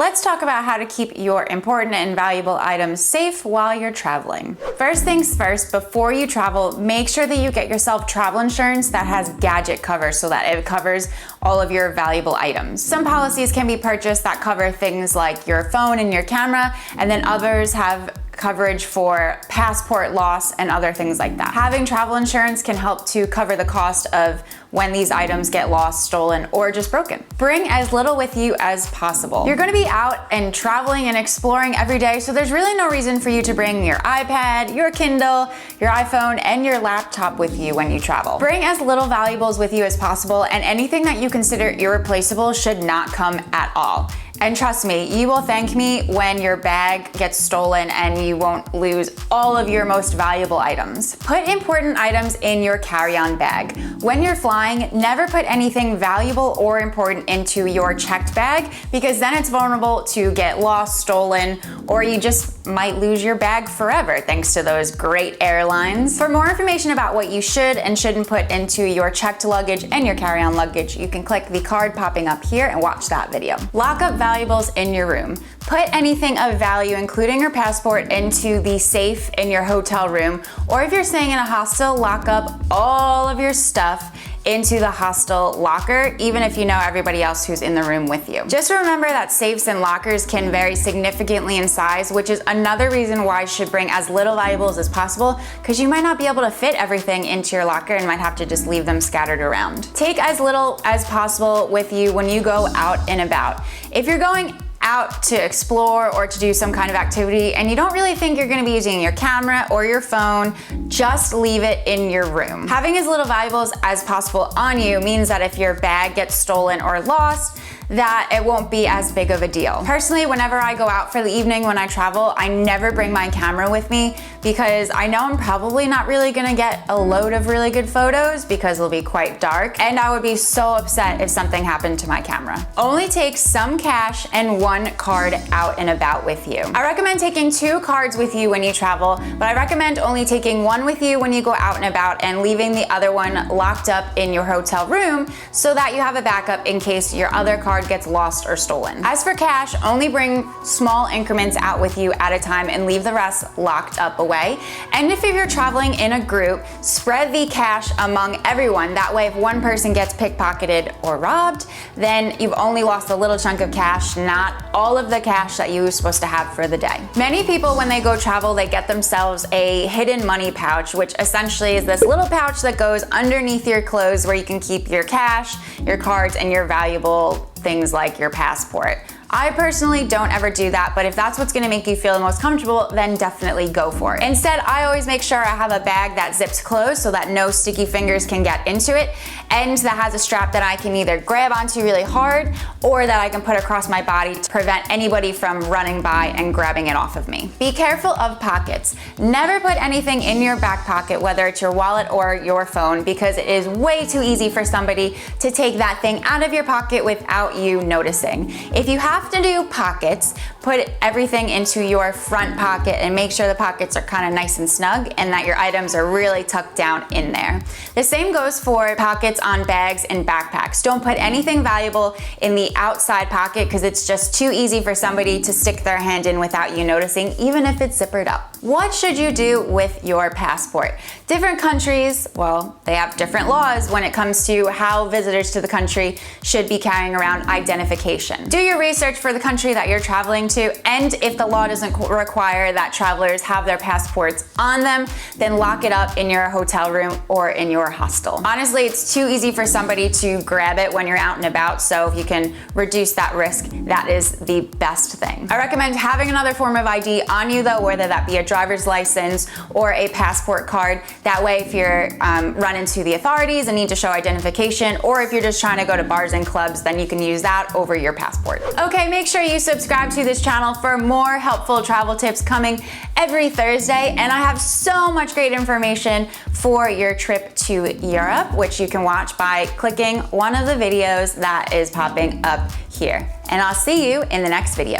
Let's talk about how to keep your important and valuable items safe while you're traveling. First things first, before you travel, make sure that you get yourself travel insurance that has gadget cover so that it covers all of your valuable items. Some policies can be purchased that cover things like your phone and your camera, and then others have coverage for passport loss and other things like that. Having travel insurance can help to cover the cost of when these items get lost, stolen, or just broken. Bring as little with you as possible. You're gonna be out and traveling and exploring every day, so there's really no reason for you to bring your iPad, your Kindle, your iPhone, and your laptop with you when you travel. Bring as little valuables with you as possible, and anything that you consider irreplaceable should not come at all. And trust me, you will thank me when your bag gets stolen and you won't lose all of your most valuable items. Put important items in your carry-on bag. When you're flying, never put anything valuable or important into your checked bag, because then it's vulnerable to get lost, stolen, or you just might lose your bag forever thanks to those great airlines. For more information about what you should and shouldn't put into your checked luggage and your carry-on luggage, you can click the card popping up here and watch that video. Lock up valuables in your room. Put anything of value, including your passport, into the safe in your hotel room, or if you're staying in a hostel, lock up all of your stuff into the hostel locker, even if you know everybody else who's in the room with you. Just remember that safes and lockers can vary significantly in size, which is another reason why you should bring as little valuables as possible, because you might not be able to fit everything into your locker and might have to just leave them scattered around. Take as little as possible with you when you go out and about. If you're going out to explore or to do some kind of activity and you don't really think you're gonna be using your camera or your phone, just leave it in your room. Having as little valuables as possible on you means that if your bag gets stolen or lost, that it won't be as big of a deal. Personally, whenever I go out for the evening when I travel, I never bring my camera with me because I know I'm probably not really gonna get a load of really good photos because it'll be quite dark, and I would be so upset if something happened to my camera. Only take some cash and one card out and about with you. I recommend taking 2 cards with you when you travel, but I recommend only taking one with you when you go out and about and leaving the other one locked up in your hotel room so that you have a backup in case your other card gets lost or stolen. As for cash, only bring small increments out with you at a time and leave the rest locked up away. And if you're traveling in a group, spread the cash among everyone. That way, if one person gets pickpocketed or robbed, then you've only lost a little chunk of cash, not all of the cash that you were supposed to have for the day. Many people, when they go travel, they get themselves a hidden money pouch, which essentially is this little pouch that goes underneath your clothes where you can keep your cash, your cards, and your valuable things like your passport. I personally don't ever do that, but if that's what's gonna make you feel the most comfortable, then definitely go for it. Instead, I always make sure I have a bag that zips closed so that no sticky fingers can get into it, and that has a strap that I can either grab onto really hard or that I can put across my body to prevent anybody from running by and grabbing it off of me. Be careful of pockets. Never put anything in your back pocket, whether it's your wallet or your phone, because it is way too easy for somebody to take that thing out of your pocket without you noticing. If you have to do pockets, put everything into your front pocket and make sure the pockets are kind of nice and snug and that your items are really tucked down in there. The same goes for pockets on bags and backpacks. Don't put anything valuable in the outside pocket because it's just too easy for somebody to stick their hand in without you noticing, even if it's zippered up. What should you do with your passport? Different countries, well, they have different laws when it comes to how visitors to the country should be carrying around identification. Do your research for the country that you're traveling to, and if the law doesn't require that travelers have their passports on them, then lock it up in your hotel room or in your hostel. Honestly, it's too easy for somebody to grab it when you're out and about, so if you can reduce that risk, that is the best thing. I recommend having another form of ID on you though, whether that be a driver's license or a passport card. That way, if you're run into the authorities and need to show identification, or if you're just trying to go to bars and clubs, then you can use that over your passport. Okay, make sure you subscribe to this channel for more helpful travel tips coming every Thursday. And I have so much great information for your trip to Europe, which you can watch by clicking one of the videos that is popping up here. And I'll see you in the next video.